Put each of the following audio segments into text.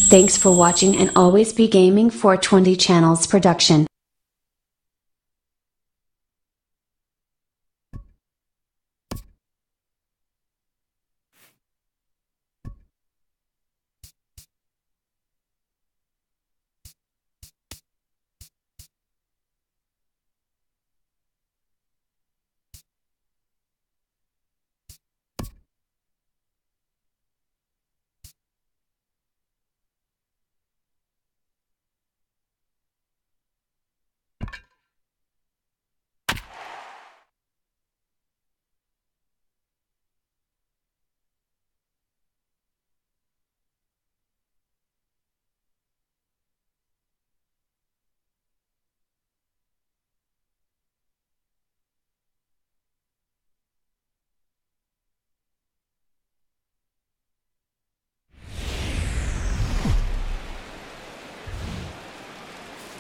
Thanks for watching, and always be gaming. 420 Channels production.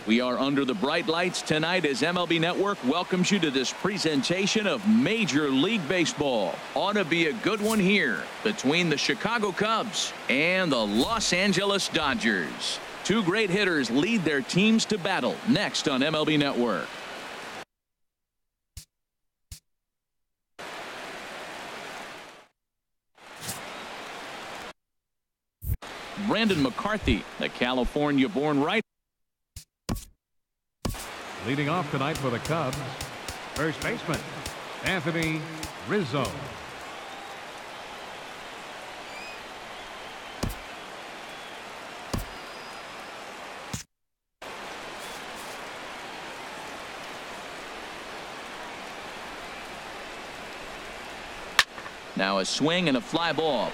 We are under the bright lights tonight as MLB Network welcomes you to this presentation of Major League Baseball. Ought to be a good one here between the Chicago Cubs and the Los Angeles Dodgers. Two great hitters lead their teams to battle next on MLB Network. Brandon McCarthy, the California-born right. Leading off tonight for the Cubs, first baseman Anthony Rizzo. Now a swing and a fly ball.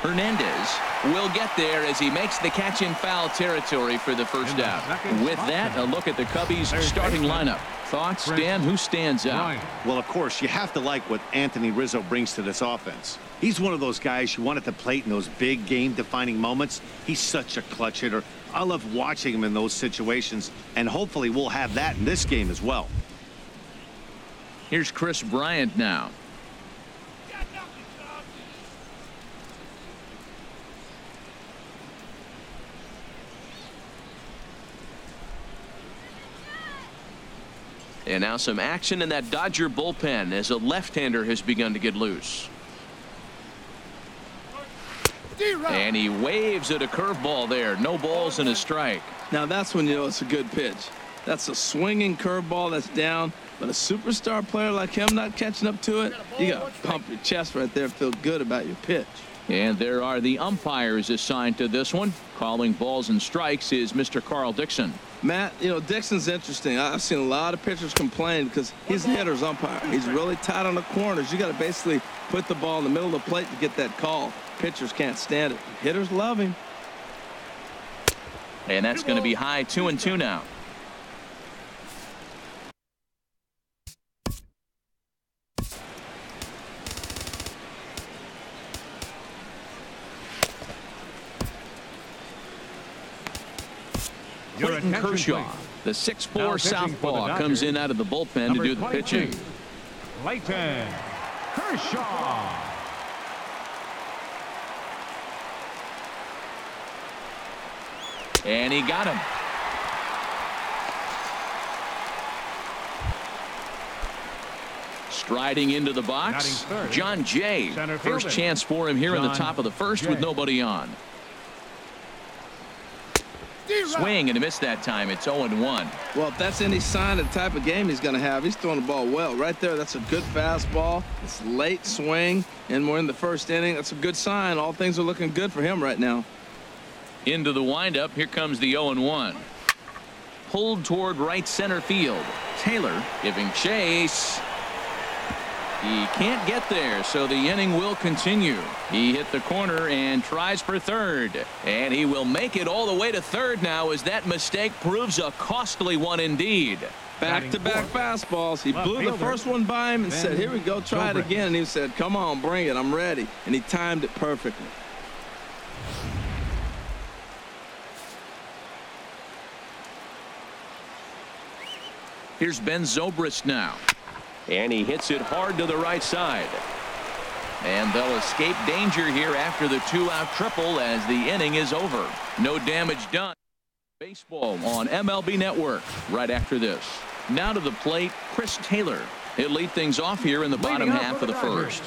Hernandez will get there as he makes the catch in foul territory for the first out. With that, a look at the Cubbies starting lineup. Thoughts, Dan? Who stands out? Well, of course, you have to like what Anthony Rizzo brings to this offense. He's one of those guys you want at the plate in those big game-defining moments. He's such a clutch hitter. I love watching him in those situations, and hopefully we'll have that in this game as well. Here's Chris Bryant now. And now some action in that Dodger bullpen as a left-hander has begun to get loose. And he waves at a curveball there. No balls and a strike. Now that's when you know it's a good pitch. That's a swinging curveball that's down. But a superstar player like him not catching up to it, you got to pump your chest right there, feel good about your pitch. And there are the umpires assigned to this one. Calling balls and strikes is Mr. Carl Dixon. Matt, you know, Dixon's interesting. I've seen a lot of pitchers complain because he's a hitter's umpire. He's really tight on the corners. You got to basically put the ball in the middle of the plate to get that call. Pitchers can't stand it. Hitters love him. And that's going to be high 2-2 now. Clayton Kershaw, the 6'4" southpaw, comes in out of the bullpen to do the pitching. Clayton Kershaw. And he got him. Striding into the box, John Jay. First chance for him here in the top of the first with nobody on. Swing and a miss that time. It's 0-1. Well, if that's any sign of the type of game he's going to have, he's throwing the ball well. Right there, that's a good fastball. It's late swing, and we're in the first inning. That's a good sign. All things are looking good for him right now. Into the windup. Here comes the 0-1. Pulled toward right center field. Taylor giving chase. He can't get there, so the inning will continue. He hit the corner and tries for third. And he will make it all the way to third now as that mistake proves a costly one indeed. Back-to-back fastballs. He blew the first one by him and said, here we go, try it again. And he said, come on, bring it, I'm ready. And he timed it perfectly. Here's Ben Zobrist now. And he hits it hard to the right side. And they'll escape danger here after the 2-out triple as the inning is over. No damage done. Baseball on MLB Network right after this. Now to the plate, Chris Taylor. He'll lead things off here in the bottom half of the first.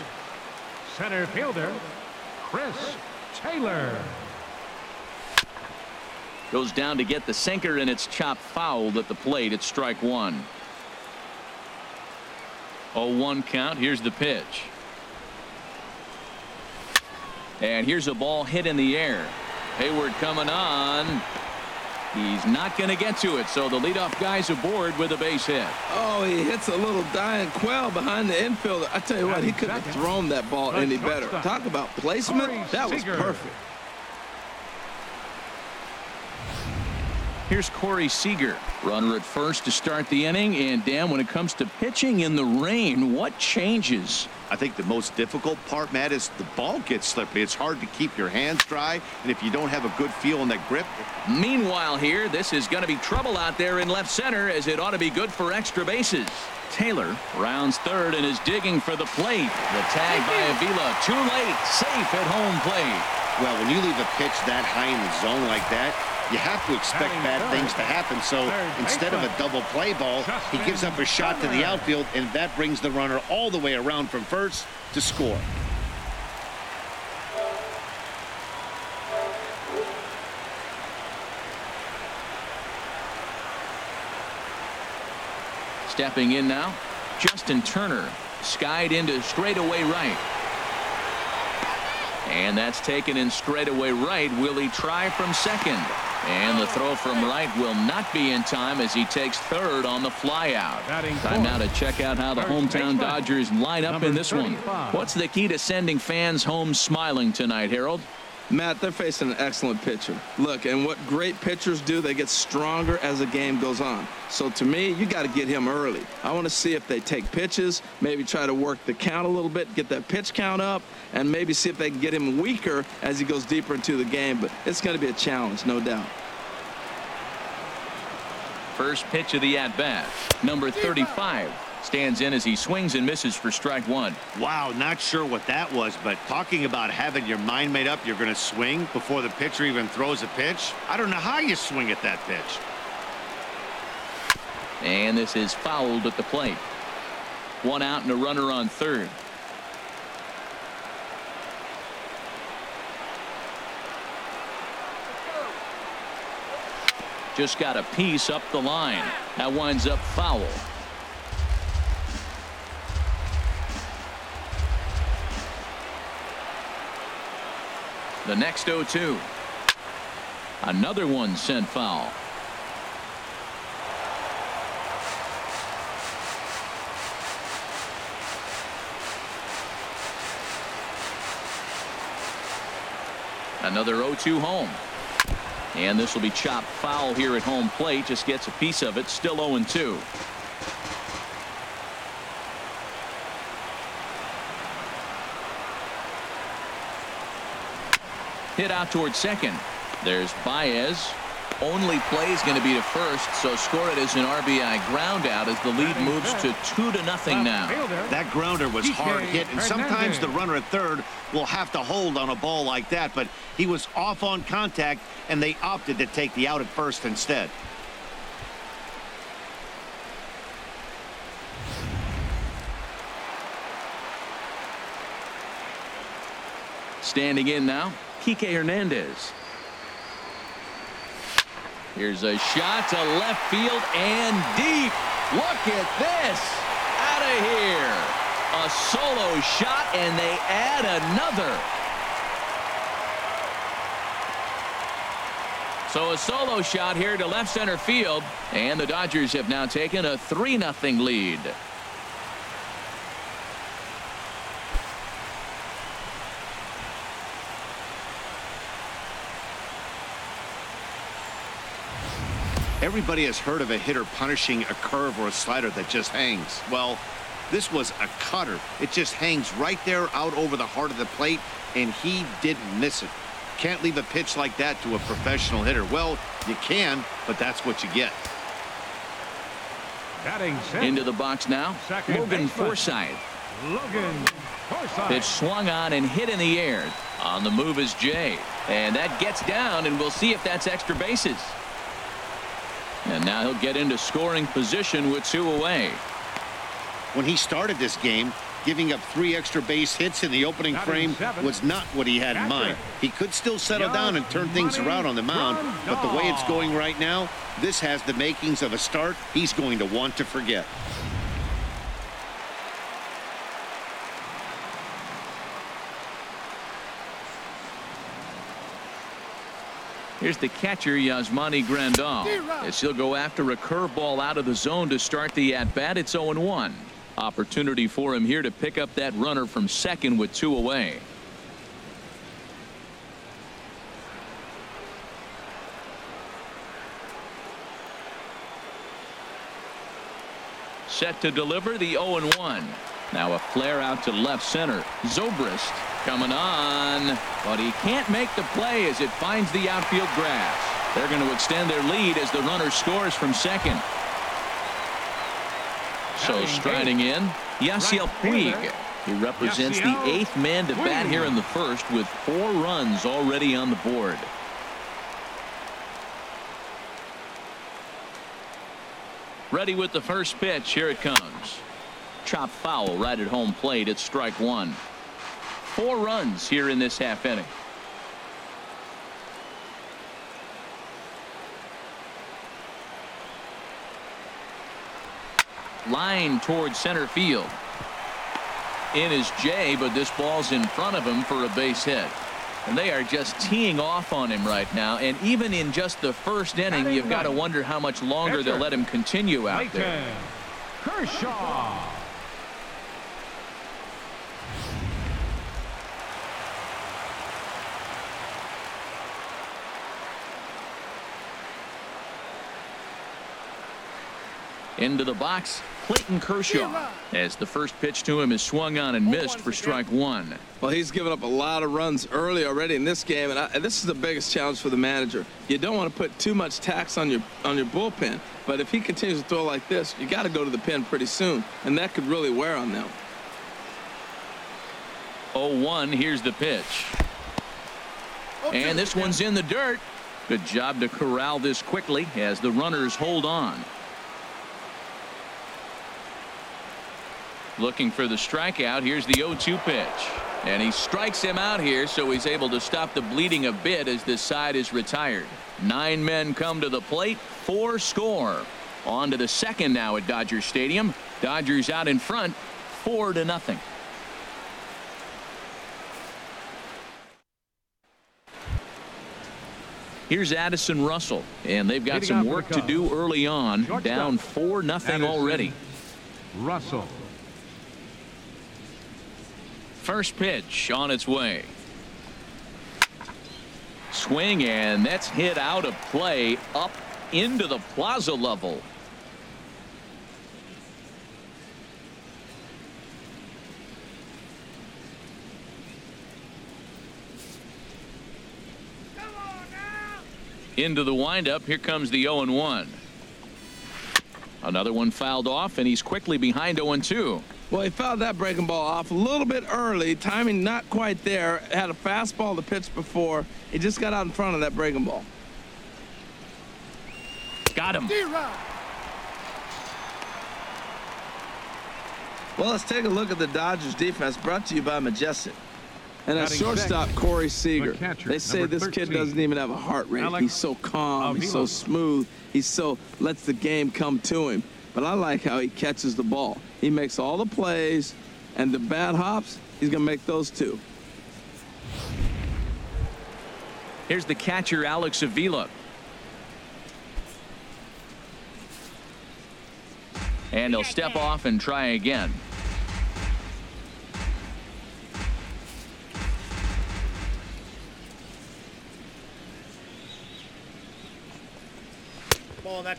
Center fielder, Chris Taylor. Goes down to get the sinker, and it's chopped fouled at the plate. It's strike one. 0-1 count. Here's the pitch. And here's a ball hit in the air. Hayward coming on. He's not going to get to it, so the leadoff guy's aboard with a base hit. Oh, he hits a little dying quail behind the infielder. I tell you what, he couldn't have thrown that ball any better. Talk about placement. That was perfect. Here's Corey Seager. Runner at first to start the inning. And Dan, when it comes to pitching in the rain, what changes? I think the most difficult part, Matt, is the ball gets slippery. It's hard to keep your hands dry, and if you don't have a good feel in that grip. Meanwhile here, this is going to be trouble out there in left center, as it ought to be good for extra bases. Taylor rounds third and is digging for the plate. The tag by Avila. Too late. Safe at home plate. Well, when you leave a pitch that high in the zone like that, you have to expect bad things to happen. So instead of a double play ball, he gives up a shot to the outfield, and that brings the runner all the way around from first to score. Stepping in now, Justin Turner. Skied into straightaway right. And that's taken in straightaway right. Will he try from second? And the throw from right will not be in time as he takes third on the flyout. Time now to check out how the hometown Dodgers line up in this one. What's the key to sending fans home smiling tonight, Harold? Matt, they're facing an excellent pitcher. Look, and what great pitchers do, they get stronger as the game goes on. So to me, you got to get him early. I want to see if they take pitches, maybe try to work the count a little bit, get that pitch count up, and maybe see if they can get him weaker as he goes deeper into the game. But it's going to be a challenge, no doubt. First pitch of the at-bat. Number 35 stands in as he swings and misses for strike one. Wow, not sure what that was, but talking about having your mind made up, you're going to swing before the pitcher even throws a pitch. I don't know how you swing at that pitch. And this is fouled at the plate. One out and a runner on third. Just got a piece up the line. That winds up foul. The next 0-2. Another one sent foul. Another 0-2 home. And this will be chopped foul here at home plate. Just gets a piece of it. Still 0-2. Hit out towards second. There's Baez. Only play is going to be to first, so score it as an RBI ground out as the lead moves to 2-0 now. That grounder was hard hit, and sometimes the runner at third will have to hold on a ball like that, but he was off on contact, and they opted to take the out at first instead. Standing in now, Kike Hernandez. Here's a shot to left field and deep. Look at this. Out of here. A solo shot, and they add another. So a solo shot here to left center field, and the Dodgers have now taken a 3-0 lead. Everybody has heard of a hitter punishing a curve or a slider that just hangs. Well, this was a cutter. It just hangs right there out over the heart of the plate, and he didn't miss it. Can't leave a pitch like that to a professional hitter. Well, you can, but that's what you get. Into the box now, Logan Forsythe. Logan Forsythe. Pitch swung on and hit in the air. On the move is Jay. And that gets down, and we'll see if that's extra bases. And now he'll get into scoring position with 2 away. When he started this game, giving up 3 extra base hits in the opening frame was not what he had in mind. He could still settle down and turn things around on the mound, but the way it's going right now, this has the makings of a start he's going to want to forget. Here's the catcher, Yasmani Grandal, as he'll go after a curveball out of the zone to start the at-bat. It's 0-1. Opportunity for him here to pick up that runner from second with 2 away. Set to deliver the 0-1. Now a flare out to left center. Zobrist coming on, but he can't make the play as it finds the outfield grass. They're going to extend their lead as the runner scores from second. So striding in, Yasiel Puig. He represents the 8th man to bat here in the first with 4 runs already on the board. Ready with the first pitch. Here it comes. Chop foul right at home plate. It's strike 1. 4 runs here in this half inning. Line towards center field. In is Jay, but this ball's in front of him for a base hit. And they are just teeing off on him right now. And even in just the first inning, you've got to wonder how much longer they'll let him continue out there. Kershaw. Into the box, Clayton Kershaw, as the first pitch to him is swung on and missed for strike 1. Well, he's given up a lot of runs early already in this game, and this is the biggest challenge for the manager. You don't want to put too much tax on your bullpen, but if he continues to throw like this, you got to go to the pen pretty soon, and that could really wear on them. 0-1. Here's the pitch, and this one's in the dirt. Good job to corral this quickly as the runners hold on. Looking for the strikeout. Here's the 0-2 pitch. And he strikes him out here, so he's able to stop the bleeding a bit as this side is retired. 9 men come to the plate. 4 score. On to the second now at Dodger Stadium. Dodgers out in front, 4-0. Here's Addison Russell, and they've got some work to do early on. Down 4-0 already. Russell. First pitch on its way. Swing, and that's hit out of play up into the plaza level. Into the windup. Here comes the 0-1. Another one fouled off, and he's quickly behind 0-2. Well, he fouled that breaking ball off a little bit early. Timing not quite there. Had a fastball to pitch before. He just got out in front of that breaking ball. Got him. Well, let's take a look at the Dodgers defense, brought to you by Majestic. And at shortstop, Corey Seager. They say this kid doesn't even have a heart rate. He's so calm. He's so smooth. He so lets the game come to him. But I like how he catches the ball. He makes all the plays, and the bad hops, he's going to make those too. Here's the catcher, Alex Avila. And he'll step off and try again.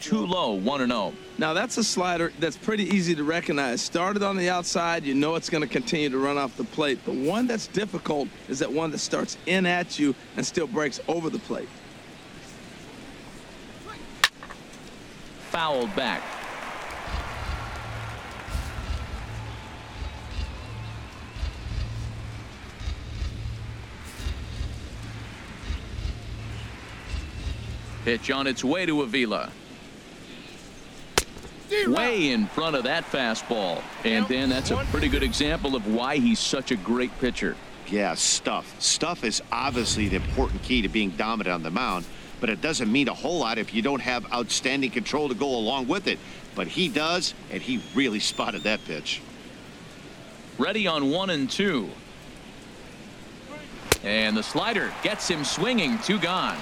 Too low, 1-0. Now that's a slider that's pretty easy to recognize. Started on the outside, you know it's going to continue to run off the plate. The one that's difficult is that one that starts in at you and still breaks over the plate. Fouled back. Pitch on its way to Avila. Way in front of that fastball. And then that's a pretty good example of why he's such a great pitcher. Yeah, stuff. Stuff is obviously the important key to being dominant on the mound, but it doesn't mean a whole lot if you don't have outstanding control to go along with it. But he does, and he really spotted that pitch. Ready on 1-2. And the slider gets him swinging. 2 gone.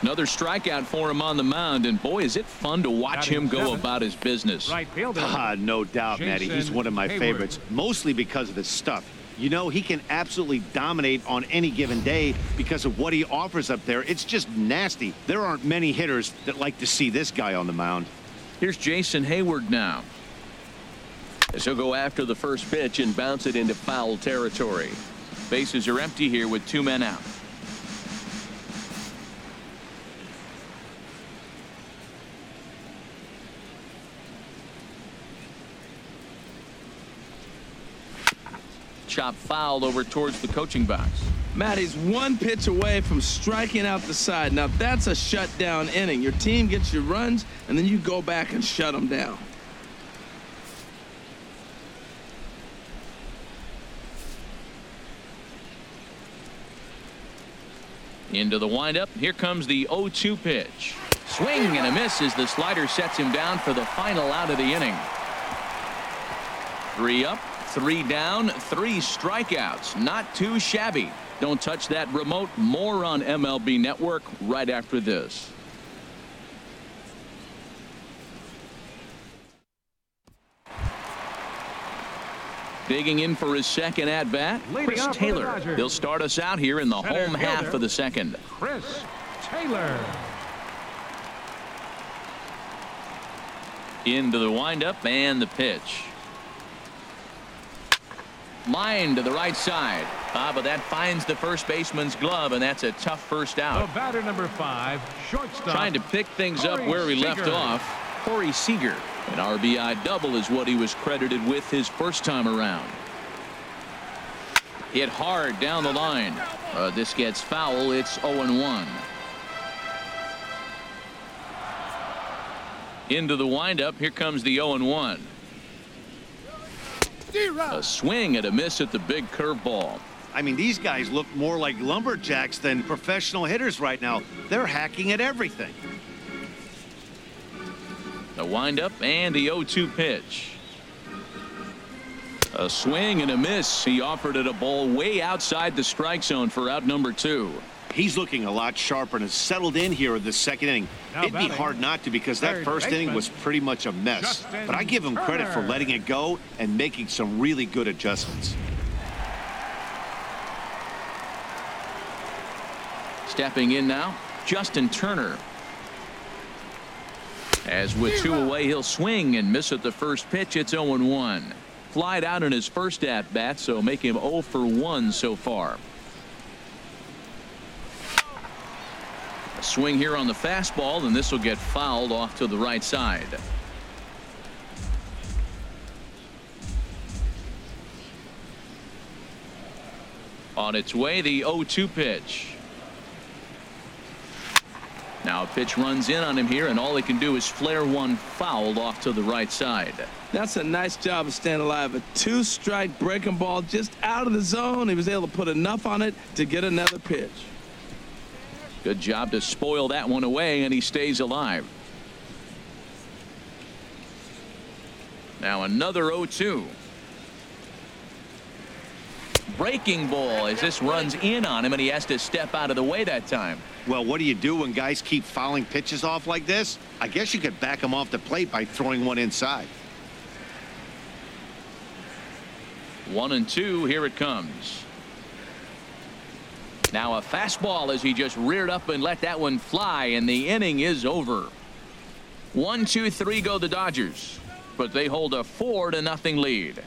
Another strikeout for him on the mound, and boy, is it fun to watch him go about his business. Right fielder. No doubt, Matty. He's one of my Hayward. favorites, mostly because of his stuff. You know, he can absolutely dominate on any given day because of what he offers up there. It's just nasty. There aren't many hitters that like to see this guy on the mound. Here's Jason Hayward now. As he'll go after the first pitch and bounce it into foul territory. Bases are empty here with 2 men out. Chop foul over towards the coaching box. Matt, he's 1 pitch away from striking out the side. Now that's a shutdown inning. Your team gets your runs, and then you go back and shut them down. Into the windup. Here comes the 0-2 pitch. Swing and a miss as the slider sets him down for the final out of the inning. 3 up, 3 down, 3 strikeouts. Not too shabby. Don't touch that remote. More on MLB Network right after this. Digging in for his second at bat, Chris Taylor. He'll start us out here in the home half of the second. Chris Taylor. Into the windup and the pitch. Line to the right side. But that finds the first baseman's glove, and that's a tough first out. The batter number 5, shortstop. Trying to pick things up Corey where he left Seager. off. Corey Seager. An RBI double is what he was credited with his first time around. Hit hard down the line. This gets foul. It's 0-1. Into the windup. Here comes the 0-1. A swing and a miss at the big curveball. I mean, these guys look more like lumberjacks than professional hitters right now. They're hacking at everything. The windup and the 0-2 pitch. A swing and a miss. He offered it a ball way outside the strike zone for out number 2. He's looking a lot sharper and has settled in here in the second inning. It'd be hard not to because that first inning was pretty much a mess. But I give him credit for letting it go and making some really good adjustments. Stepping in now, Justin Turner. As with 2 away, he'll swing and miss at the first pitch. It's 0-1. Flied out in his first at bat, so make him 0 for 1 so far. A swing here on the fastball, and this will get fouled off to the right side. On its way, the 0-2 pitch. Now a pitch runs in on him here, and all he can do is flare one fouled off to the right side. That's a nice job of staying alive. A 2-strike breaking ball just out of the zone. He was able to put enough on it to get another pitch. Good job to spoil that one away, and he stays alive. Now another 0-2. Breaking ball as this runs in on him, and he has to step out of the way that time. Well, what do you do when guys keep fouling pitches off like this? I guess you could back them off the plate by throwing one inside. 1-2. Here it comes. Now a fastball as he just reared up and let that one fly, and the inning is over. 1-2-3 go the Dodgers, but they hold a 4-0 lead.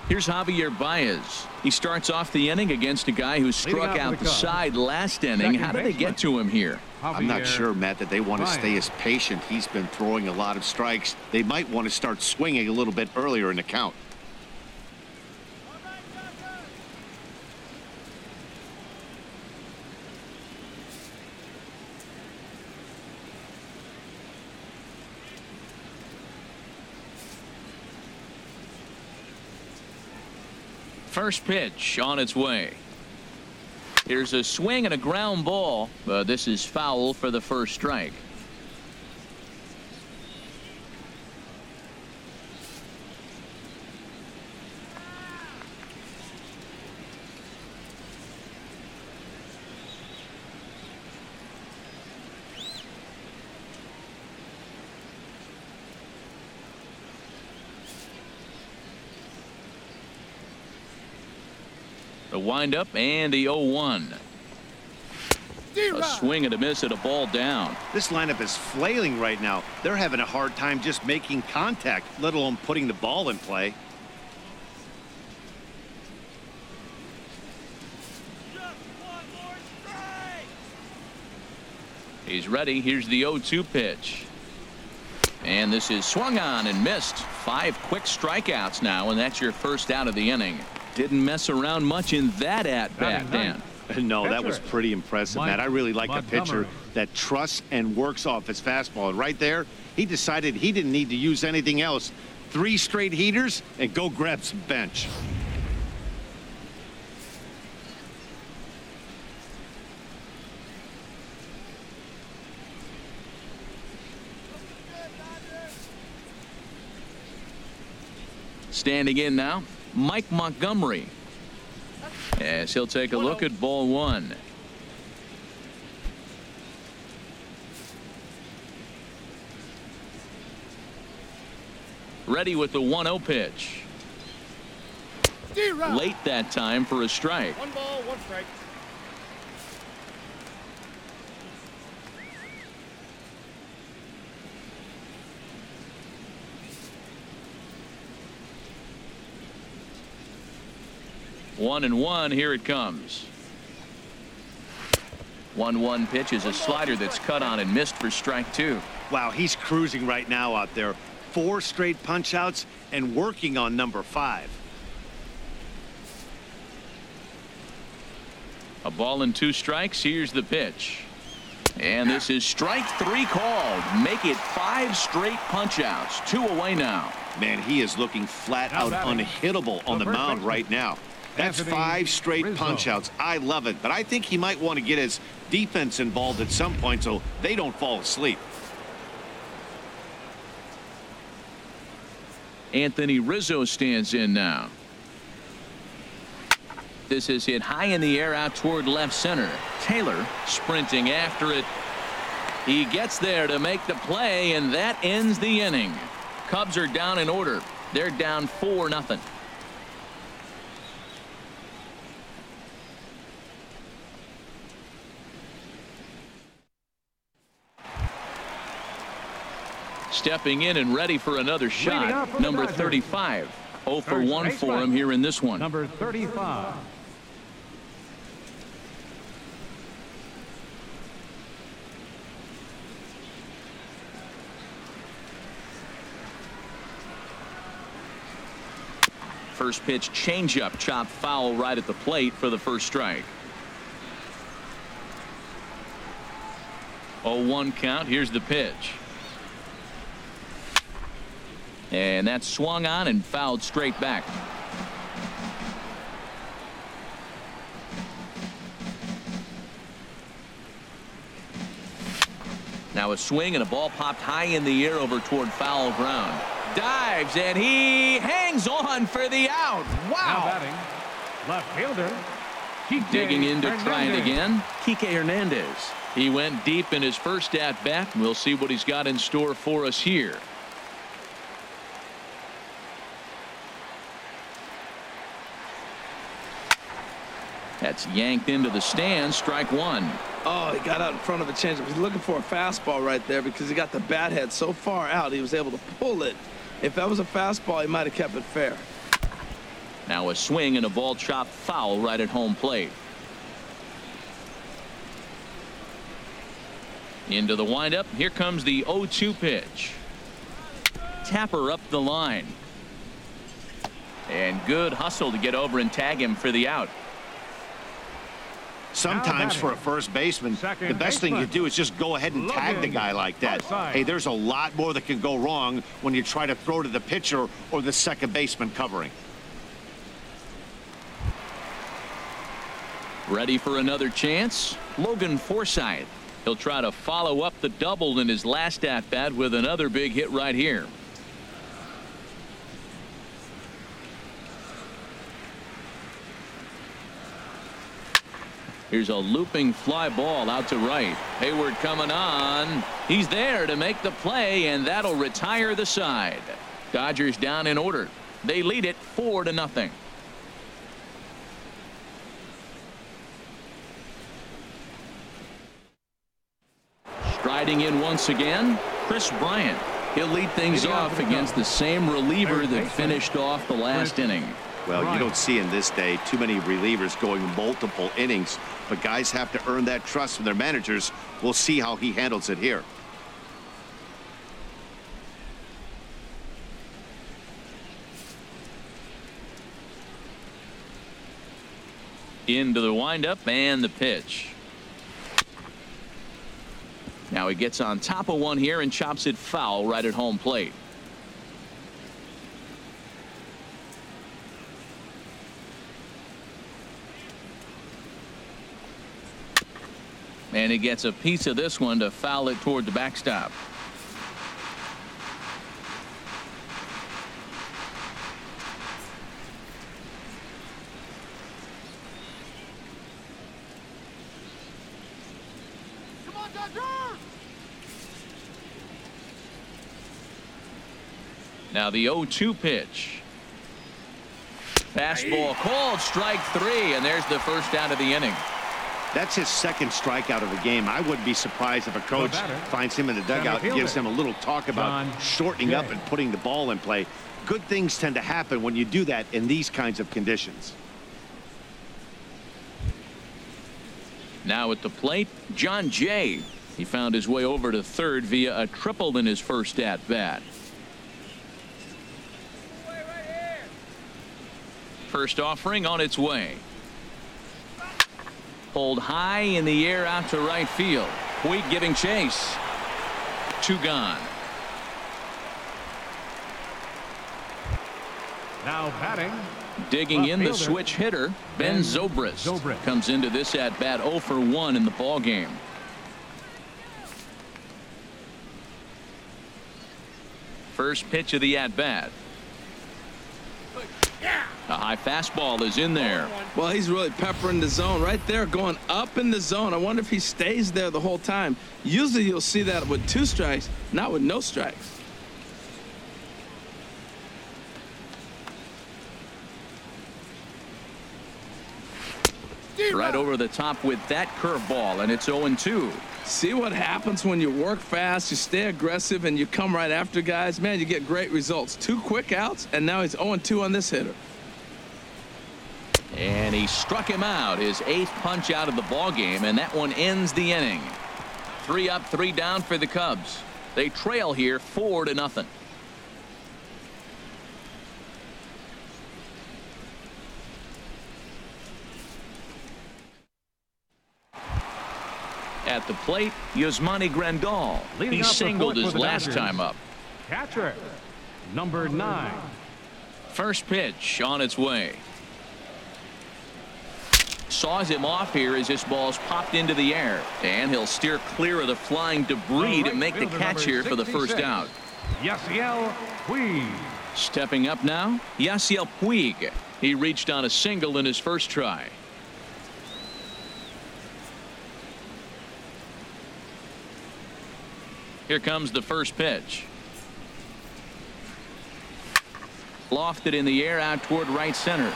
Here's Javier Baez. He starts off the inning against a guy who struck out the side last inning. How did they get to him here? I'm not sure, Matt, that they want to stay as patient. He's been throwing a lot of strikes. They might want to start swinging a little bit earlier in the count. First pitch on its way. Here's a swing and a ground ball. This is foul for the first strike. The windup and the 0-1. A swing and a miss at a ball down. This lineup is flailing right now. They're having a hard time just making contact, let alone putting the ball in play. He's ready. Here's the 0-2 pitch. And this is swung on and missed. 5 quick strikeouts now, and that's your first out of the inning. Didn't mess around much in that at-bat, Dan. No, that was pretty impressive, Matt. I really like a pitcher that trusts and works off his fastball. And right there, he decided he didn't need to use anything else. 3 straight heaters and go grab some bench. Standing in now, Mike Montgomery, as he'll take a look at ball 1. Ready with the 1-0 pitch. Late that time for a strike. 1 ball, 1 strike. One and one. Here it comes. 1-1 pitch is a slider that's cut on and missed for strike 2. Wow, he's cruising right now out there. 4 straight punch outs and working on number 5. A ball and 2 strikes. Here's the pitch. And this is strike 3 called. Make it 5 straight punch outs. 2 away now. Man, he is looking flat out unhittable on the mound right now. That's 5 straight punch outs. I love it, but I think he might want to get his defense involved at some point so they don't fall asleep. Anthony Rizzo stands in now. This is hit high in the air out toward left center. Taylor sprinting after it. He gets there to make the play, and that ends the inning. Cubs are down in order. They're down 4-0. Stepping in and ready for another shot, number 35. 0 for 1 for him here in this one. Number 35. First pitch changeup, chopped foul right at the plate for the first strike. 0-1 count. Here's the pitch. And that's swung on and fouled straight back. Now a swing and a ball popped high in the air over toward foul ground. Dives and he hangs on for the out. Wow. Now batting, left fielder. Digging in to try it again. Kike Hernandez. He went deep in his first at bat. We'll see what he's got in store for us here. That's yanked into the stands. Strike 1. Oh, he got out in front of a changeup. He's looking for a fastball right there because he got the bat head so far out he was able to pull it. If that was a fastball, he might have kept it fair. Now a swing and a ball chopped foul right at home plate. Into the windup. Here comes the 0-2 pitch. Tapper up the line. And good hustle to get over and tag him for the out. Sometimes for a first baseman, the best thing you do is just go ahead and tag the guy like that. Hey, there's a lot more that can go wrong when you try to throw to the pitcher or the second baseman covering. Ready for another chance? Logan Forsythe. He'll try to follow up the double in his last at-bat with another big hit right here. Here's a looping fly ball out to right. Hayward coming on. He's there to make the play, and that'll retire the side. Dodgers down in order. They lead it 4-0. Striding in once again, Chris Bryant. He'll lead things off against the same reliever that finished off the last inning. Well, you don't see in this day too many relievers going multiple innings, but guys have to earn that trust from their managers. We'll see how he handles it here. Into the windup and the pitch. Now he gets on top of one here and chops it foul right at home plate. And he gets a piece of this one to foul it toward the backstop. Now the 0-2 pitch. Fastball called, strike 3, and there's the first out of the inning. That's his second strikeout of the game. I wouldn't be surprised if a coach finds him in the dugout and gives him a little talk about shortening up and putting the ball in play. Good things tend to happen when you do that in these kinds of conditions. Now at the plate, John Jay. He found his way over to third via a triple in his first at-bat. First offering on its way. Pulled high in the air out to right field. Puig giving chase. 2 gone. Now batting. Digging in the switch hitter, Ben Zobrist comes into this at bat 0 for 1 in the ball game. First pitch of the at bat. A high fastball is in there. Well, he's really peppering the zone right there, going up in the zone. I wonder if he stays there the whole time. Usually you'll see that with 2 strikes, not with no strikes. Right over the top with that curveball, and it's 0-2. See what happens when you work fast, you stay aggressive, and you come right after guys. Man, you get great results. 2 quick outs, and now he's 0-2 on this hitter. And he struck him out, his 8th punch out of the ball game, and that one ends the inning. 3 up, 3 down for the Cubs. They trail here 4-0. At the plate, Yasmani Grandal. He singled his last time up. Catcher, number 9. First pitch on its way. Saws him off here as this ball's popped into the air, and he'll steer clear of the flying debris to make the catch here for the first out. Yasiel Puig. Stepping up now, Yasiel Puig. He reached on a single in his first try. Here comes the first pitch. Lofted in the air out toward right center.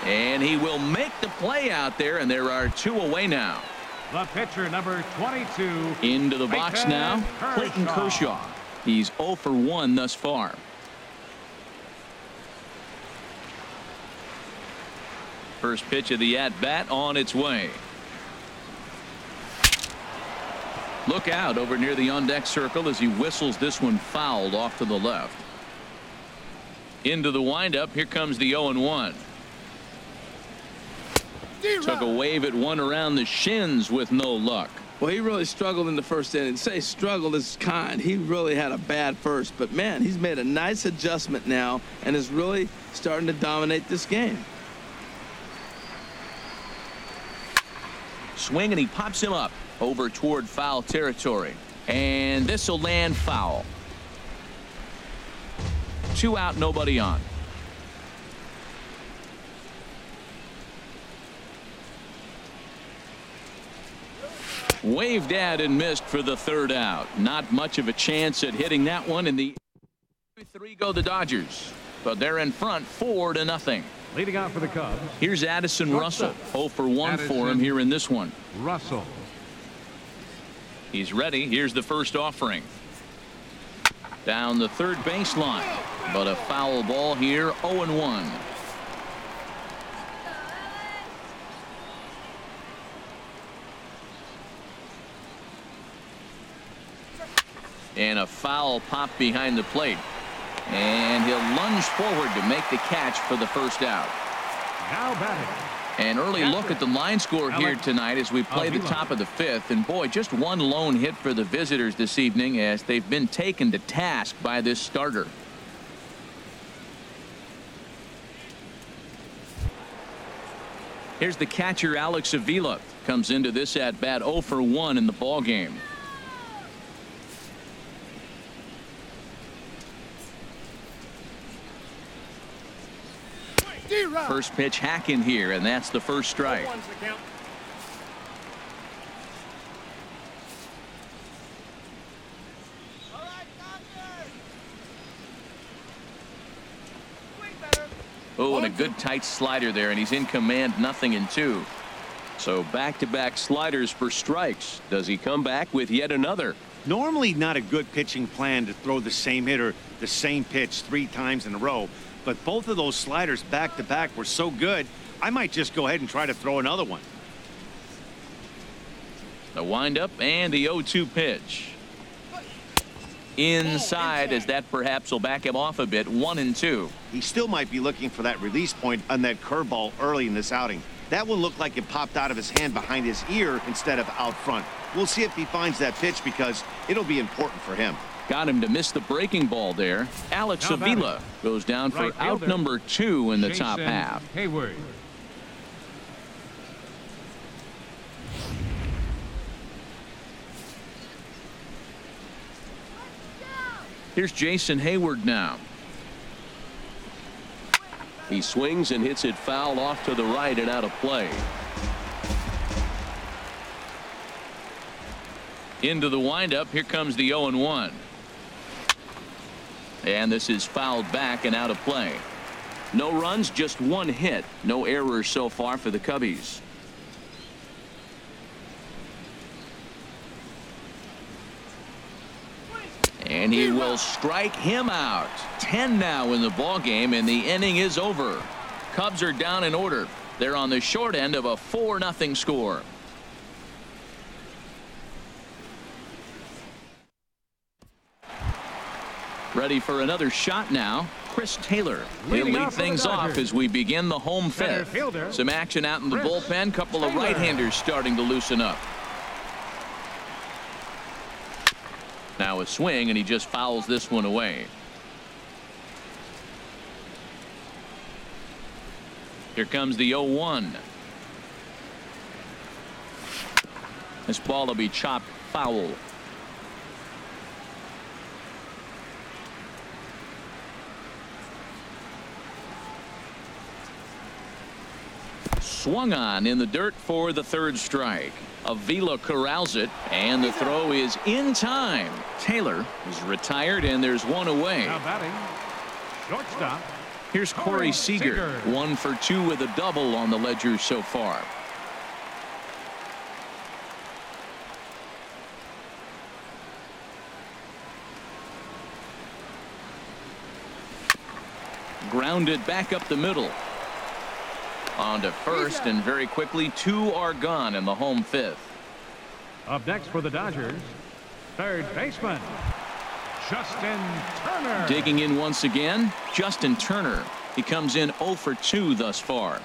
And he will make the play out there, and there are 2 away now. The pitcher, number 22. Into the box now, Clayton Kershaw. He's 0 for 1 thus far. First pitch of the at-bat on its way. Look out over near the on-deck circle as he whistles this one fouled off to the left. Into the windup, here comes the 0-1. Took a wave at one around the shins with no luck. Well, he really struggled in the first inning. Say struggled is kind. He really had a bad first. But, man, he's made a nice adjustment now and is really starting to dominate this game. swing, and he pops him up over toward foul territory. And this will land foul. 2 out, nobody on. Waved at and missed for the 3rd out. Not much of a chance at hitting that one. In the 3 go the Dodgers, but they're in front 4-0. Leading off for the Cubs. Here's Addison Russell. 0 for 1 for him here in this one. Russell. He's ready. Here's the first offering. Down the third baseline, but a foul ball here. 0-1. And a foul pop behind the plate. And he'll lunge forward to make the catch for the first out. Now batting. An early look at the line score here tonight as we play the top of the 5th. And boy, just one lone hit for the visitors this evening as they've been taken to task by this starter. Here's the catcher, Alex Avila. Comes into this at bat 0 for 1 in the ball game. First pitch hacking here, and that's the first strike. Oh, and a good tight slider there, and he's in command. 0-2. So back-to-back sliders for strikes. Does he come back with yet another? Normally not a good pitching plan to throw the same hitter the same pitch 3 times in a row. But both of those sliders back-to-back were so good, I might just go ahead and try to throw another one. The windup and the 0-2 pitch. Inside, as that perhaps will back him off a bit. 1-2. He still might be looking for that release point on that curveball early in this outing. That one looked like it popped out of his hand behind his ear instead of out front. We'll see if he finds that pitch because it'll be important for him. Got him to miss the breaking ball there. Alex Avila goes down for out number 2 in the top half. Hayward. Here's Jason Hayward now. He swings and hits it foul off to the right and out of play. Into the windup. Here comes the 0-1. And this is fouled back and out of play. No runs, just 1 hit. No errors so far for the Cubbies. And he will strike him out. 10 now in the ball game, and the inning is over. Cubs are down in order. They're on the short end of a 4-0 score. Ready for another shot now. Chris Taylor. He'll lead things off as we begin the home 5th. Some action out in the bullpen. Couple of right-handers starting to loosen up. Now a swing, and he just fouls this one away. Here comes the 0-1. This ball will be chopped foul. Swung on in the dirt for the 3rd strike. Avila corrals it, and the throw is in time. Taylor is retired, and there's one away. Now batting, shortstop. Here's Corey Seager. 1 for 2 with a double on the ledger so far. Grounded back up the middle. On to first, and very quickly 2 are gone in the home 5th. Up next for the Dodgers, 3rd baseman, Justin Turner. Digging in once again, Justin Turner. He comes in 0 for 2 thus far.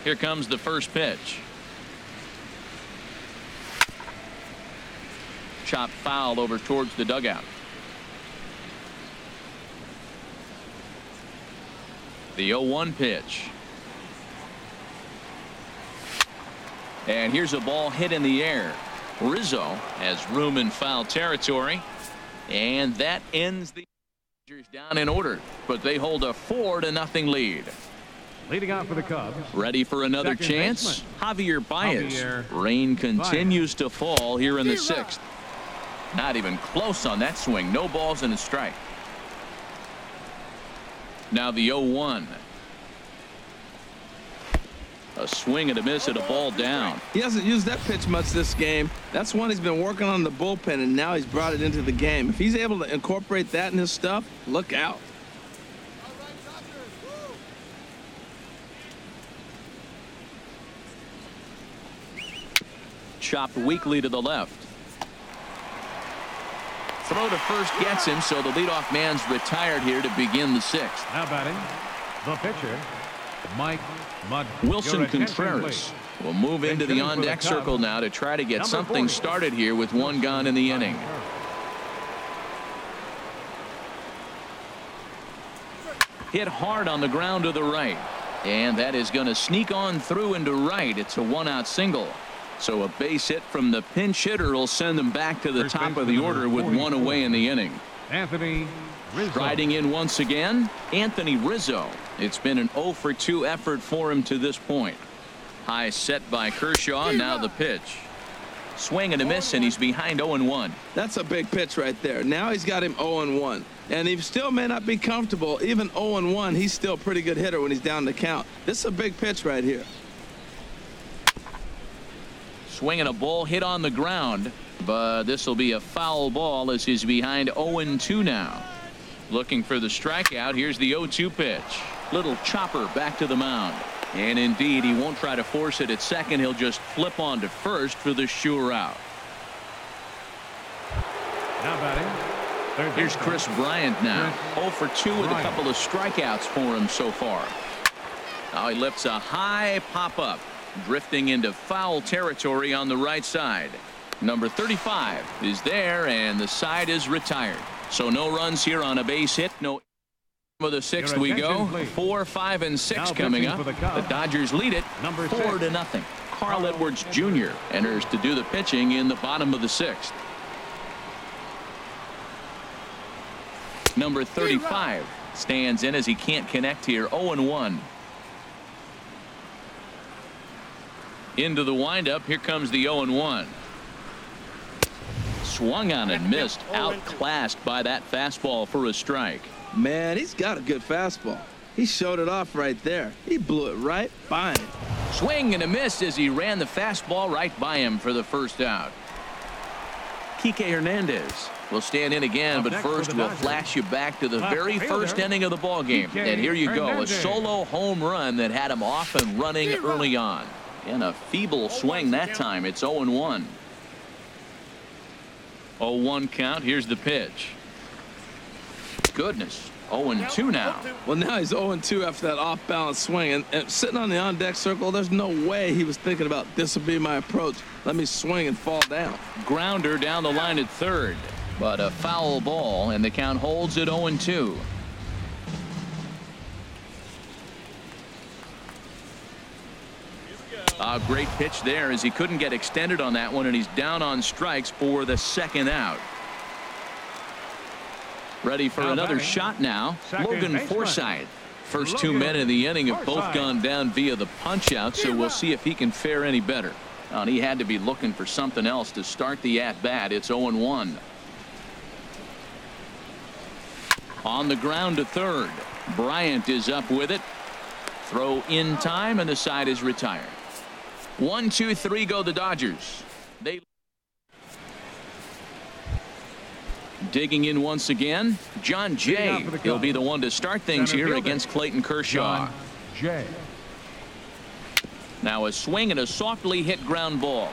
Here comes the first pitch. Chopped foul over towards the dugout. The 0-1 pitch. And here's a ball hit in the air. Rizzo has room in foul territory. And that ends the Dodgers down in order. But they hold a 4-0 lead. Leading off for the Cubs. Ready for another Second chance? Javier Baez. Javier Rain continues to fall here in the 6th. Not even close on that swing. No balls and a strike. Now the 0-1. A swing and a miss at a ball down. He hasn't used that pitch much this game. That's one he's been working on the bullpen, and now he's brought it into the game. If he's able to incorporate that in his stuff, look out. Chopped weakly to the left. Throw to first gets him, so the leadoff man's retired here to begin the 6th. Now batting, the pitcher, Mike Mudd. Wilson Contreras will move into the on-deck circle now to try to get something started here with one gone in the inning. Hit hard on the ground to the right. And that is going to sneak on through into right. It's a 1-out single. So a base hit from the pinch hitter will send them back to the top of the order with one away in the inning. Anthony Rizzo. Striding in once again, Anthony Rizzo. It's been an 0-for-2 effort for him to this point. High set by Kershaw. Now the pitch. Swing and a miss, and he's behind 0-1. That's a big pitch right there. Now he's got him 0-1. And he still may not be comfortable. Even 0-1, he's still a pretty good hitter when he's down the count. This is a big pitch right here. Swinging a ball hit on the ground, but this will be a foul ball as he's behind 0-2 now. Looking for the strikeout. Here's the 0-2 pitch. Little chopper back to the mound. And indeed, he won't try to force it at second. He'll just flip on to first for the sure out. Now batting. Here's Chris Bryant now. 0-for-2 with a couple of strikeouts for him so far. Now he lifts a high pop-up. Drifting into foul territory on the right side. Number 35 is there, and the side is retired. So no runs here on a base hit. No. For the 6th we go. 4, 5, and 6 coming up. The Dodgers lead it 4-0. Carl Edwards Jr. enters to do the pitching in the bottom of the 6th. Number 35 stands in as he can't connect here. 0-1. Into the windup. Here comes the 0-1. Swung on and missed. Outclassed by that fastball for a strike. Man, he's got a good fastball. He showed it off right there. He blew it right by him. Swing and a miss as he ran the fastball right by him for the first out. Kike Hernandez will stand in again, but first we'll flash you back to the very first inning of the ball game. And here you go, a solo home run that had him off and running early on. And a feeble swing that time. It's 0-1. 0-1 count. Here's the pitch. Goodness. 0-2 now. Well, now he's 0-2 after that off-balance swing. And sitting on the on-deck circle, there's no way he was thinking about this will be my approach. Let me swing and fall down. Grounder down the line at third. But a foul ball, and the count holds at 0-2. A great pitch there as he couldn't get extended on that one, and he's down on strikes for the second out. Ready for another shot now. Logan Forsythe. First 2 men in the inning have both gone down via the punch out, so we'll see if he can fare any better. And he had to be looking for something else to start the at bat. It's 0-1. On the ground to third. Bryant is up with it. Throw in time, and the side is retired. 1, 2, 3 go the Dodgers. They digging in once again. John Jay. He'll be the one to start things here against Clayton Kershaw. John Jay. Now a swing and a softly hit ground ball.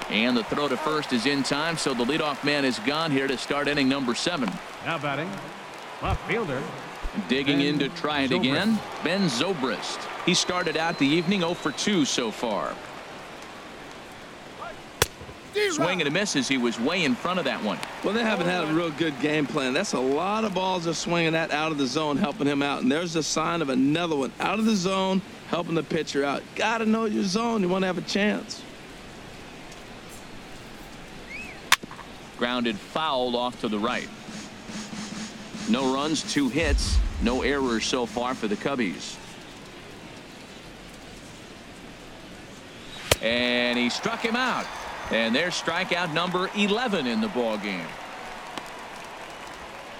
And the throw to first is in time, so the leadoff man is gone here to start inning number 7. Now batting, left fielder. Digging in to try it again. Ben Zobrist. He started out the evening 0-for-2 so far. Swing and a miss as he was way in front of that one. Well, they haven't had a real good game plan. That's a lot of balls they're swinging at out of the zone, helping him out. And there's a sign of another one out of the zone, helping the pitcher out. Got to know your zone. You want to have a chance. Grounded foul off to the right. No runs, 2 hits, no errors so far for the Cubbies. And he struck him out. And there's strikeout number 11 in the ball game.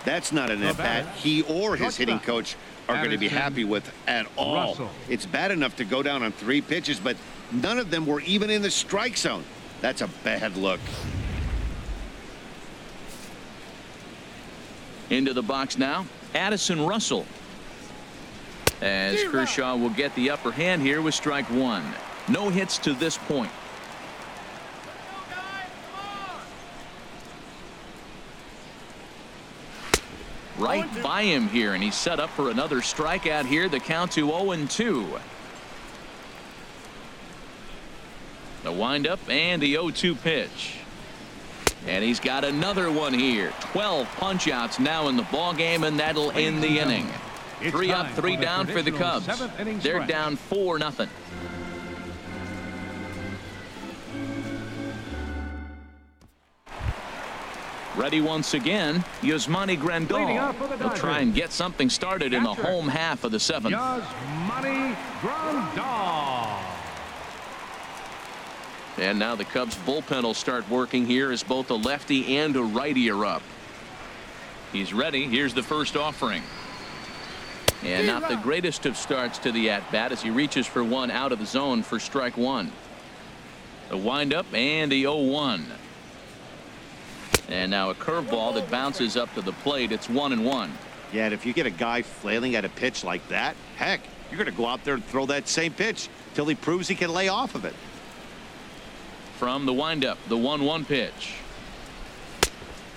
That's not an at-bat he or his hitting coach are going to be happy with at all. Russell. It's bad enough to go down on 3 pitches, but none of them were even in the strike zone. That's a bad look. Into the box now, Addison Russell. As Kershaw will get the upper hand here with strike 1. No hits to this point. Right by him here, and he's set up for another strikeout here. The count to 0-2. The windup and the 0-2 pitch. And he's got another one here. 12 punch-outs now in the ball game, and that'll end the inning. 3 up, 3 down for the Cubs. They're down 4-0. Ready once again, Yasmani Grandal. He'll try and get something started in the home half of the 7th. Yasmani Grandal. And now the Cubs bullpen will start working here as both a lefty and a righty are up. He's ready. Here's the first offering. And not the greatest of starts to the at-bat as he reaches for one out of the zone for strike 1. The windup and the 0-1. And now a curveball that bounces up to the plate. It's 1-1. Yeah, and if you get a guy flailing at a pitch like that, heck, you're going to go out there and throw that same pitch till he proves he can lay off of it. From the windup, the 1-1 pitch.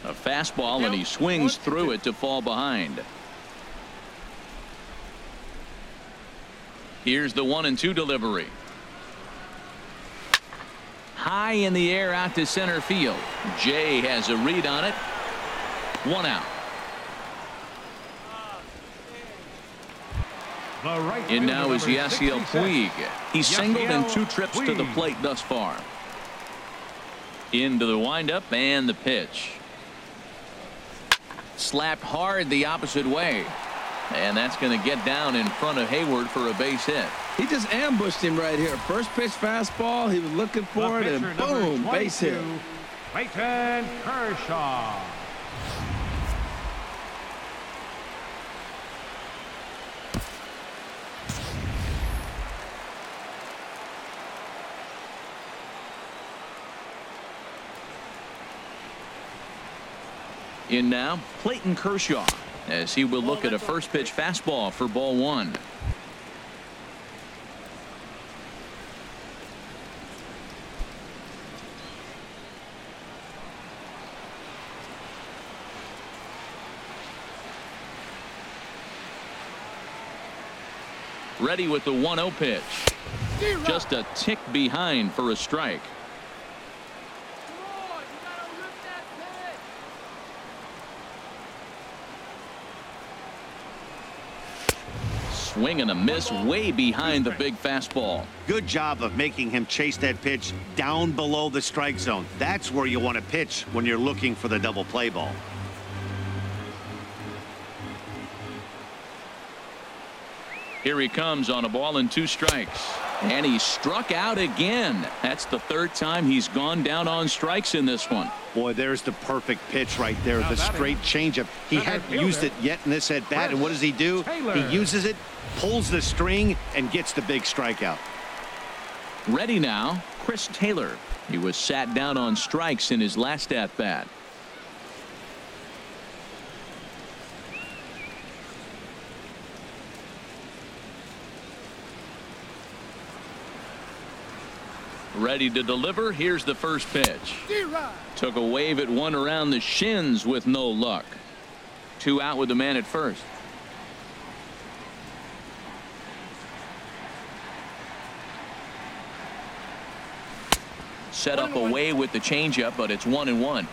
A fastball, and he swings through it to fall behind. Here's the 1-2 delivery. High in the air out to center field. Jay has a read on it. 1 out. In now is Yasiel Puig. He's singled in 2 trips to the plate thus far. Into the windup and the pitch. Slapped hard the opposite way. And that's going to get down in front of Hayward for a base hit. He just ambushed him right here. First pitch fastball. He was looking for it, and boom, base hit. Clayton Kershaw. In now, Clayton Kershaw, as he will look at a first pitch fastball for ball 1. Ready with the 1-0 pitch. Just a tick behind for a strike. Swing and a miss way behind the big fastball. Good job of making him chase that pitch down below the strike zone. That's where you want to pitch when you're looking for the double play ball. Here he comes on a ball and 2 strikes. And he struck out again. That's the 3rd time he's gone down on strikes in this one. Boy, there's the perfect pitch right there. The straight changeup. He hadn't used it yet in this at bat. And what does he do? He uses it, pulls the string, and gets the big strikeout. Ready now, Chris Taylor. He was sat down on strikes in his last at bat. Ready to deliver. Here's the first pitch. Took a wave at one around the shins with no luck. 2 out with the man at first. Set up away with the changeup, but it's 1-1.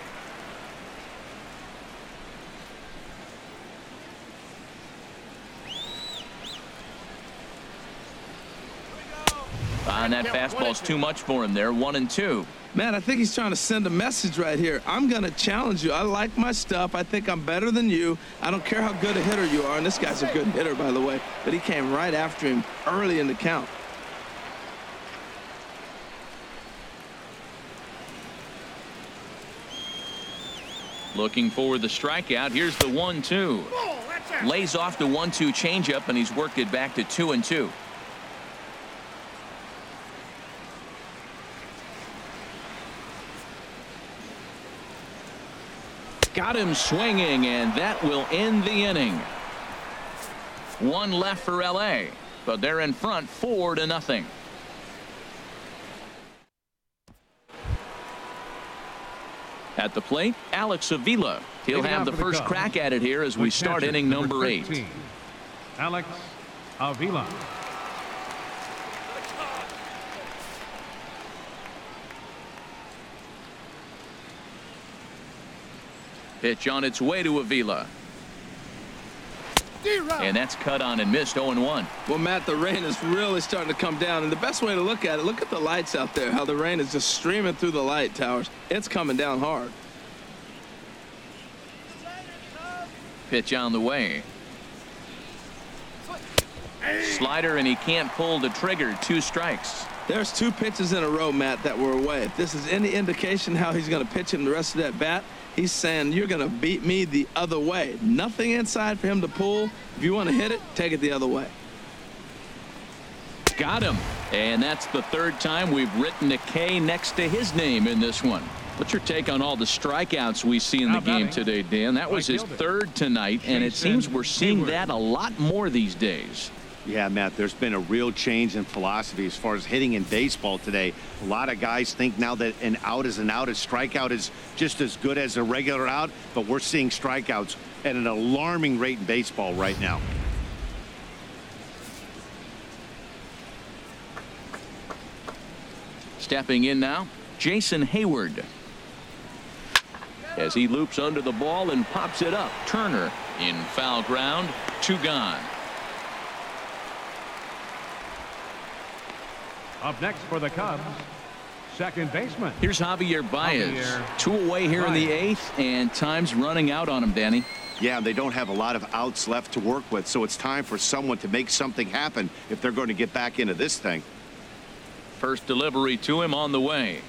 And that fastball's too much for him there. 1-2. Man, I think he's trying to send a message right here. I'm going to challenge you. I like my stuff. I think I'm better than you. I don't care how good a hitter you are. And this guy's a good hitter, by the way. But he came right after him early in the count. Looking for the strikeout. Here's the 1-2. Lays off the 1-2 changeup, and he's worked it back to 2-2. Got him swinging, and that will end the inning. One left for LA, but they're in front 4-0. At the plate, Alex Avila. He'll have the first crack at it here as we start inning number 8. Alex Avila. Pitch on its way to Avila. And that's cut on and missed. 0-1. Well, Matt, the rain is really starting to come down. And the best way to look at it, look at the lights out there, how the rain is just streaming through the light towers. It's coming down hard. Pitch on the way. Slider, and he can't pull the trigger. 2 strikes. There's 2 pitches in a row, Matt, that were away. If this is any indication how he's going to pitch him the rest of that bat, he's saying you're going to beat me the other way. Nothing inside for him to pull. If you want to hit it, take it the other way. Got him. And that's the 3rd time we've written a K next to his name in this one. What's your take on all the strikeouts we see in the game today, Dan? That was his 3rd tonight, and it seems we're seeing that a lot more these days. Yeah, Matt, there's been a real change in philosophy as far as hitting in baseball today. A lot of guys think now that an out is an out. A strikeout is just as good as a regular out, but we're seeing strikeouts at an alarming rate in baseball right now. Stepping in now, Jason Hayward. As he loops under the ball and pops it up. Turner in foul ground. 2 gone. Up next for the Cubs, second baseman. Here's Javier Baez. 2 away here in the 8th, and time's running out on him, Danny. Yeah, they don't have a lot of outs left to work with, so it's time for someone to make something happen if they're going to get back into this thing. First delivery to him on the way.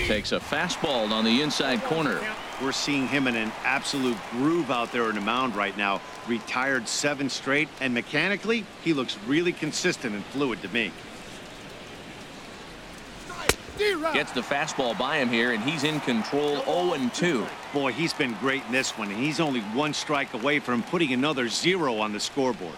Takes a fastball on the inside corner. We're seeing him in an absolute groove out there in the mound right now. Retired 7 straight, and mechanically, he looks really consistent and fluid to me. Gets the fastball by him here, and he's in control. 0-2. Boy, he's been great in this one, and he's only 1 strike away from putting another 0 on the scoreboard.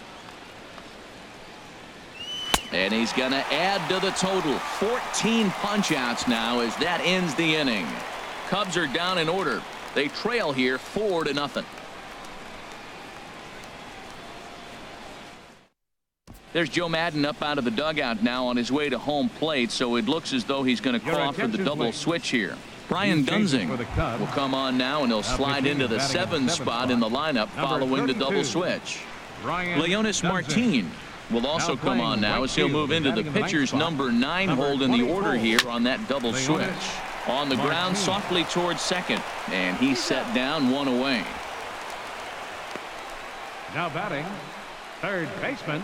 And he's going to add to the total. 14 punch-outs now as that ends the inning. Cubs are down in order. They trail here 4-0. There's Joe Madden up out of the dugout now on his way to home plate, so it looks as though he's going to call for the double switch here. Brian Dunzing will come on now, and he'll slide into the 7th spot in the lineup following the double switch. Leonis Martin will also come on now as he'll move into the pitcher's number 9 hold in the order here on that double switch. On the ground softly towards second, and he's set down 1 away. Now batting, third baseman.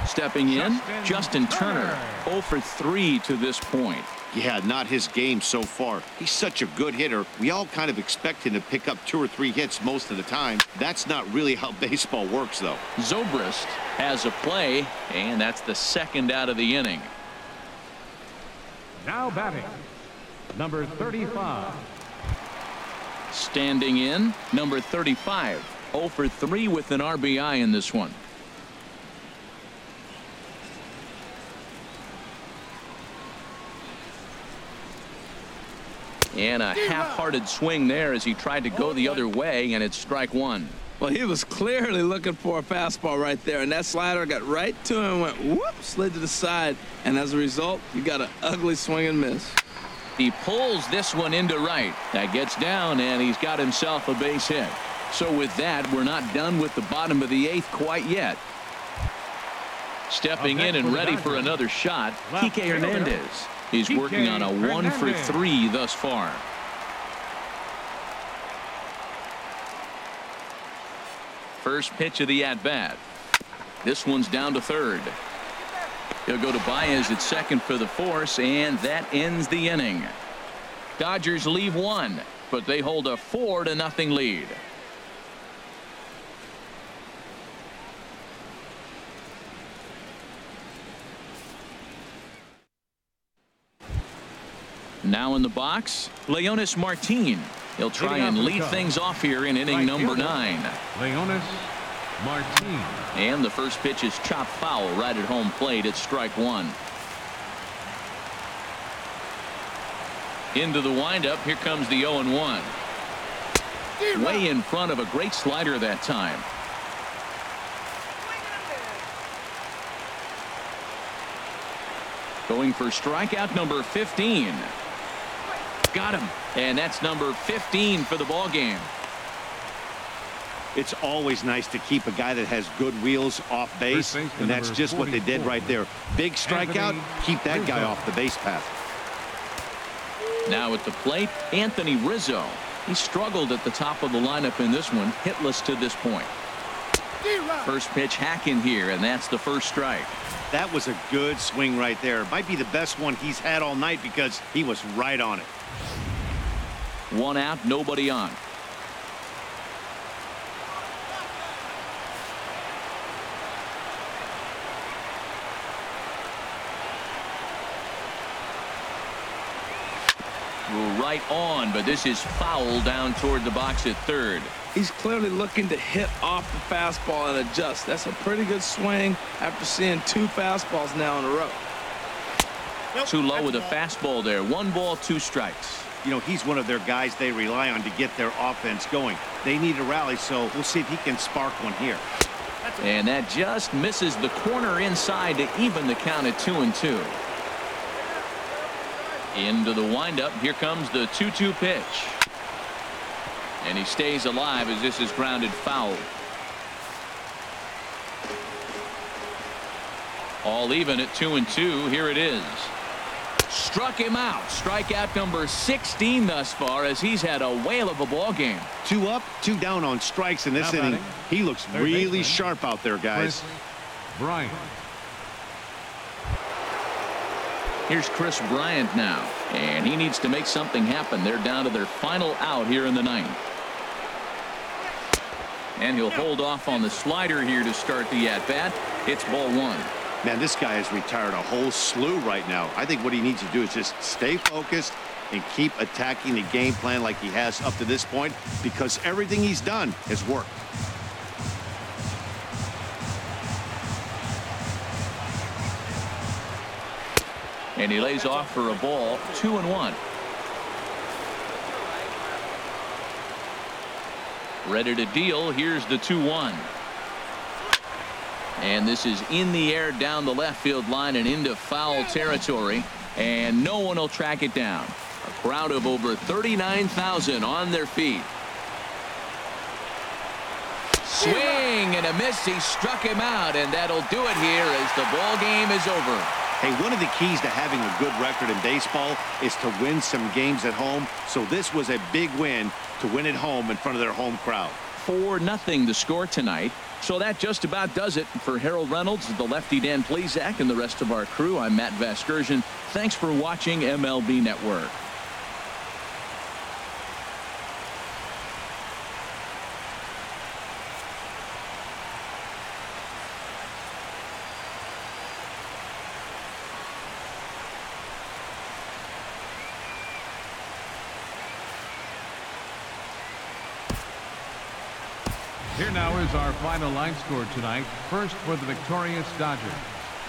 Stepping in, Justin Turner. 0 for 3 to this point. Yeah, not his game so far. He's such a good hitter. We all kind of expect him to pick up 2 or 3 hits most of the time. That's not really how baseball works, though. Zobrist has a play, and that's the 2nd out of the inning. Now batting, number 35. Standing in, number 35. 0 for 3 with an RBI in this one. And a half-hearted swing there as he tried to go the other way, and it's strike 1. Well, he was clearly looking for a fastball right there, and that slider got right to him and went whoop, slid to the side, and as a result, you got an ugly swing and miss. He pulls this one into right. That gets down, and he's got himself a base hit. So with that, we're not done with the bottom of the 8th quite yet. Stepping in and ready for another shot, Kike Hernandez. He's working on a 1 for 3 thus far. First pitch of the at-bat. This one's down to third. He'll go to Baez at second for the force, and that ends the inning. Dodgers leave 1, but they hold a 4-0 lead. Now in the box, Leonis Martin. He'll try and lead things off here in inning number 9. Leonis Martin. And the first pitch is chopped foul right at home plate. It's strike 1. Into the windup. Here comes the 0-1. Way in front of a great slider that time. Going for strikeout number 15. Got him. And that's number 15 for the ball game. It's always nice to keep a guy that has good wheels off base, and that's just what they did right there. Big strikeout, keep that guy off the base path. Now at the plate, Anthony Rizzo. He struggled at the top of the lineup in this one, hitless to this point. First pitch hack in here, and that's the first strike. That was a good swing right there. Might be the best one he's had all night because he was right on it. 1 out, nobody on. Right on, but this is foul down toward the box at third. He's clearly looking to hit off the fastball and adjust. That's a pretty good swing after seeing 2 fastballs now in a row. Too low with a fastball there. 1 ball, 2 strikes. You know, he's one of their guys they rely on to get their offense going. They need a rally, so we'll see if he can spark one here. And that just misses the corner inside to even the count at 2-2. Into the windup. Here comes the 2-2 pitch. And he stays alive as this is grounded foul. All even at 2-2. Here it is. Struck him out. Strikeout number 16 thus far as he's had a whale of a ball game. 2 up, 2 down on strikes in this inning. He looks really sharp out there, guys. Bryant. Here's Chris Bryant now, and he needs to make something happen. They're down to their final out here in the 9th. And he'll hold off on the slider here to start the at-bat. It's ball 1. Man, this guy has retired a whole slew right now. I think what he needs to do is just stay focused and keep attacking the game plan like he has up to this point, because everything he's done has worked. And he lays off for a ball. 2-1. Ready to deal. Here's the 2-1. And this is in the air down the left field line and into foul territory. And no one will track it down. A crowd of over 39,000 on their feet. Swing and a miss. He struck him out, and that'll do it here as the ball game is over. Hey, one of the keys to having a good record in baseball is to win some games at home. So this was a big win to win at home in front of their home crowd. 4-0 the score tonight. So that just about does it. For Harold Reynolds, the lefty Dan Plesac, and the rest of our crew, I'm Matt Vasgersian. Thanks for watching MLB Network. Here now is our final line score tonight. First for the victorious Dodgers.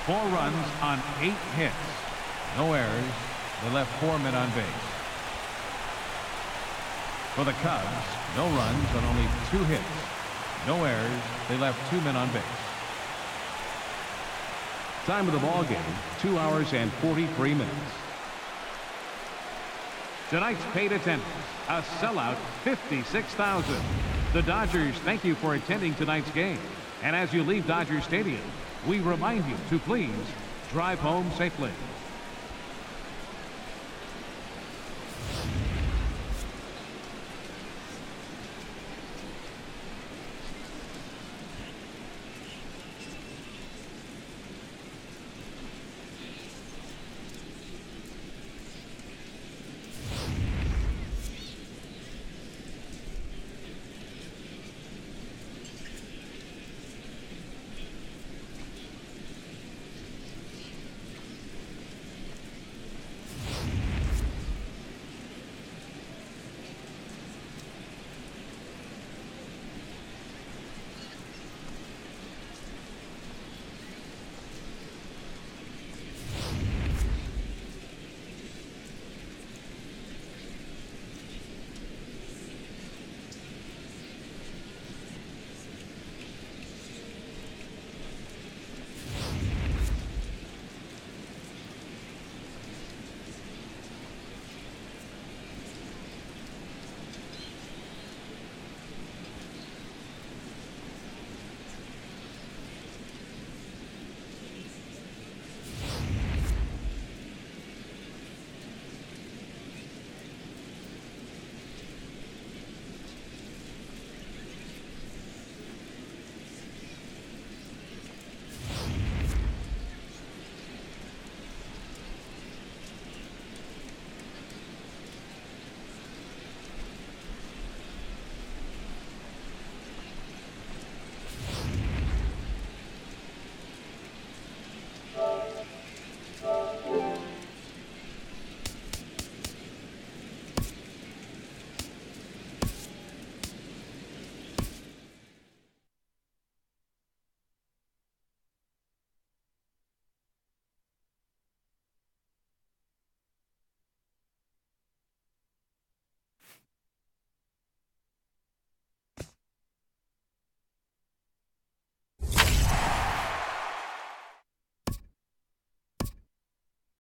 4 runs on 8 hits. No errors. They left 4 men on base. For the Cubs, no runs on only 2 hits. No errors. They left 2 men on base. Time of the ball game, 2 hours and 43 minutes. Tonight's paid attendance, a sellout 56,000. The Dodgers thank you for attending tonight's game. And as you leave Dodger Stadium, we remind you to please drive home safely.